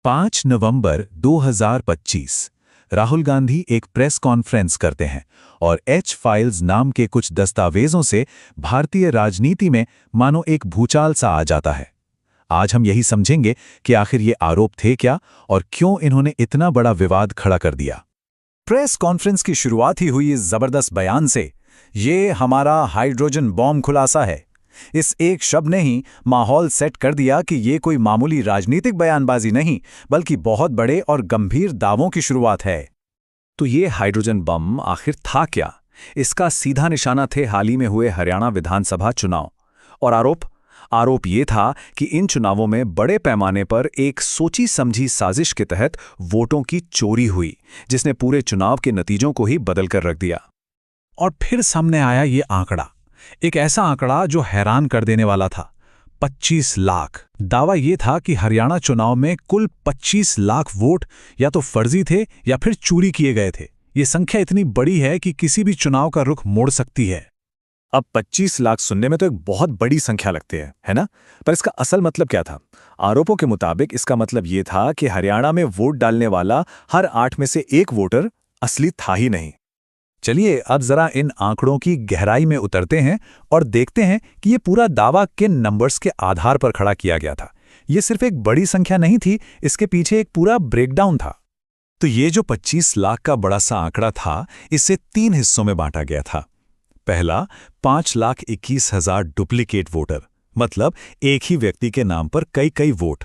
5 नवंबर 2025 राहुल गांधी एक press conference करते हैं और एच फाइल्स नाम के कुछ दस्तावेजों से भारतीय राजनीति में मानो एक भूचाल सा आ जाता है। आज हम यही समझेंगे कि आखिर ये आरोप थे क्या और क्यों इन्होंने इतना बड़ा विवाद खड़ा कर दिया। प्रेस कॉन्फ्रेंस की शुरुआत ही हुई इस जबरदस्त बयान से, ये हमारा हाइड्रोजन बॉम्ब खुलासा है। इस एक शब्द ने ही माहौल सेट कर दिया कि ये कोई मामूली राजनीतिक बयानबाजी नहीं, बल्कि बहुत बड़े और गंभीर दावों की शुरुआत है। तो ये हाइड्रोजन बम आखिर था क्या? इसका सीधा निशाना थे हाल ही में हुए हरियाणा विधानसभा चुनाव। और आरोप ये था कि इन चुनावों में बड़े पैमाने पर एक सोची समझी साजिश के तहत वोटों की चोरी हुई, जिसने पूरे चुनाव के नतीजों को ही बदल कर रख दिया। और फिर सामने आया ये आंकड़ा, एक ऐसा आंकड़ा जो हैरान कर देने वाला था। 25 लाख। दावा ये था कि हरियाणा चुनाव में कुल 25 लाख वोट या तो फर्जी थे या फिर चोरी किए गए थे। ये संख्या इतनी बड़ी है कि किसी भी चुनाव का रुख मोड़ सकती है। अब 25 लाख सुनने में तो एक बहुत बड़ी संख्या लगती है ना? पर इसका असल मतलब क्या था? आरोपों के मुताबिक इसका मतलब ये था कि हरियाणा में वोट डालने वाला हर 8 में से 1 वोटर असली था ही नहीं। चलिए अब जरा इन आंकड़ों की गहराई में उतरते हैं और देखते हैं कि ये पूरा दावा किन नंबर्स के आधार पर खड़ा किया गया था। ये सिर्फ एक बड़ी संख्या नहीं थी, इसके पीछे एक पूरा ब्रेकडाउन था। तो ये जो 25 लाख का बड़ा सा आंकड़ा था, इसे 3 हिस्सों में बांटा गया था। पहला 5,21,000 डुप्लीकेट वोटर, मतलब एक ही व्यक्ति के नाम पर कई वोट।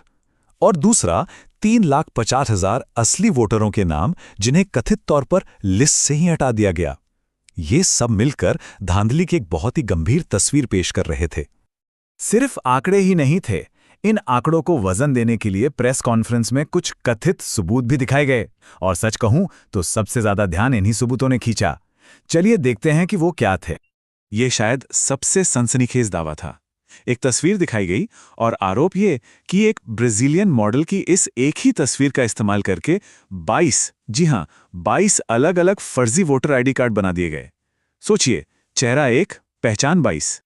और दूसरा 3,50,000 असली वोटरों के नाम, जिन्हें कथित तौर पर लिस्ट से ही हटा दिया गया। ये सब मिलकर धांधली की एक बहुत ही गंभीर तस्वीर पेश कर रहे थे। सिर्फ आंकड़े ही नहीं थे, इन आंकड़ों को वजन देने के लिए प्रेस कॉन्फ्रेंस में कुछ कथित सबूत भी दिखाए गए। और सच कहूं तो सबसे ज्यादा ध्यान इन्हीं सबूतों ने खींचा। चलिए देखते हैं कि वो क्या थे। ये शायद सबसे सनसनीखेज दावा था। एक तस्वीर दिखाई गई और आरोप ये कि एक ब्राजीलियन मॉडल की इस एक ही तस्वीर का इस्तेमाल करके 22 अलग अलग फर्जी वोटर आईडी कार्ड बना दिए गए। सोचिए, चेहरा 1, पहचान 22।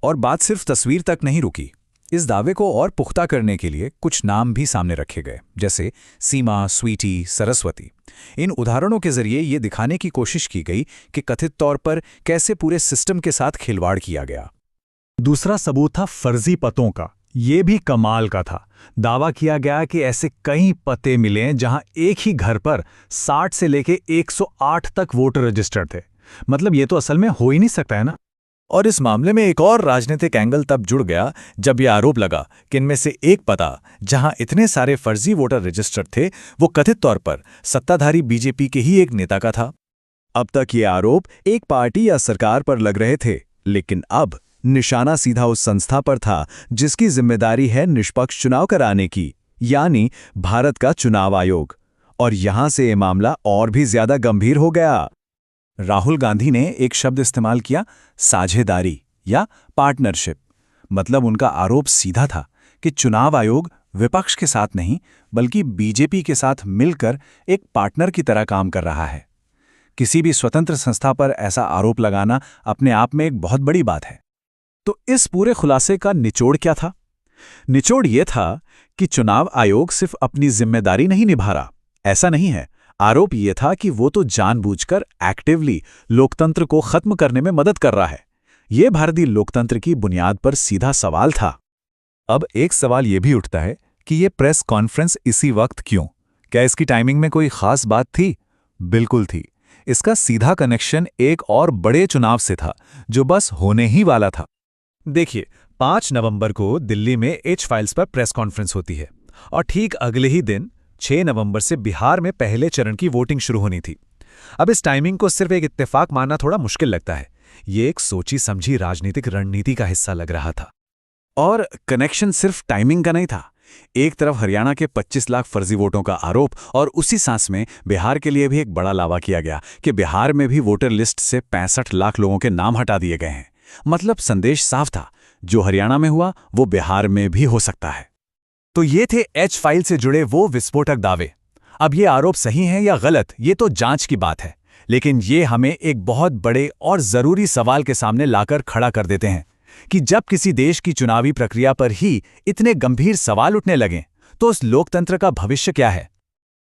और बात सिर्फ तस्वीर तक नहीं रुकी। इस दावे को और पुख्ता करने के लिए कुछ नाम भी सामने रखे गए, जैसे सीमा, स्वीटी, सरस्वती। इन उदाहरणों के जरिए ये दिखाने की कोशिश की गई कि कथित तौर पर कैसे पूरे सिस्टम के साथ खिलवाड़ किया गया। दूसरा सबूत था फर्जी पतों का। ये भी कमाल का था। दावा किया गया कि ऐसे कई पते मिले जहां एक ही घर पर 60 से लेके 108 तक वोटर रजिस्टर्ड थे। मतलब ये तो असल में हो ही नहीं सकता है ना। और इस मामले में एक और राजनीतिक एंगल तब जुड़ गया जब यह आरोप लगा कि इनमें से एक पता, जहां इतने सारे फर्जी वोटर रजिस्टर्ड थे, वो कथित तौर पर सत्ताधारी बीजेपी के ही एक नेता का था। अब तक ये आरोप एक पार्टी या सरकार पर लग रहे थे, लेकिन अब निशाना सीधा उस संस्था पर था जिसकी जिम्मेदारी है निष्पक्ष चुनाव कराने की, यानी भारत का चुनाव आयोग। और यहां से ये मामला और भी ज्यादा गंभीर हो गया। राहुल गांधी ने एक शब्द इस्तेमाल किया, साझेदारी या पार्टनरशिप। मतलब उनका आरोप सीधा था कि चुनाव आयोग विपक्ष के साथ नहीं, बल्कि बीजेपी के साथ मिलकर एक पार्टनर की तरह काम कर रहा है। किसी भी स्वतंत्र संस्था पर ऐसा आरोप लगाना अपने आप में एक बहुत बड़ी बात है। तो इस पूरे खुलासे का निचोड़ क्या था? निचोड़ यह था कि चुनाव आयोग सिर्फ अपनी जिम्मेदारी नहीं निभा रहा, ऐसा नहीं है। आरोप यह था कि वो तो जानबूझकर एक्टिवली लोकतंत्र को खत्म करने में मदद कर रहा है। यह भारतीय लोकतंत्र की बुनियाद पर सीधा सवाल था। अब एक सवाल यह भी उठता है कि यह प्रेस कॉन्फ्रेंस इसी वक्त क्यों? क्या इसकी टाइमिंग में कोई खास बात थी? बिल्कुल थी। इसका सीधा कनेक्शन एक और बड़े चुनाव से था जो बस होने ही वाला था। देखिए, 5 नवंबर को दिल्ली में एच फाइल्स पर प्रेस कॉन्फ्रेंस होती है और ठीक अगले ही दिन 6 नवंबर से बिहार में पहले चरण की वोटिंग शुरू होनी थी। अब इस टाइमिंग को सिर्फ एक इत्तेफाक मानना थोड़ा मुश्किल लगता है। ये एक सोची समझी राजनीतिक रणनीति का हिस्सा लग रहा था। और कनेक्शन सिर्फ टाइमिंग का नहीं था। एक तरफ हरियाणा के 25 लाख फर्जी वोटों का आरोप, और उसी सांस में बिहार के लिए भी एक बड़ा दावा किया गया कि बिहार में भी वोटर लिस्ट से 65 लाख लोगों के नाम हटा दिए गए हैं। मतलब संदेश साफ था, जो हरियाणा में हुआ वो बिहार में भी हो सकता है। तो ये थे एच फाइल से जुड़े वो विस्फोटक दावे। अब ये आरोप सही हैं या गलत, ये तो जांच की बात है, लेकिन ये हमें एक बहुत बड़े और जरूरी सवाल के सामने लाकर खड़ा कर देते हैं कि जब किसी देश की चुनावी प्रक्रिया पर ही इतने गंभीर सवाल उठने लगें, तो उस लोकतंत्र का भविष्य क्या है?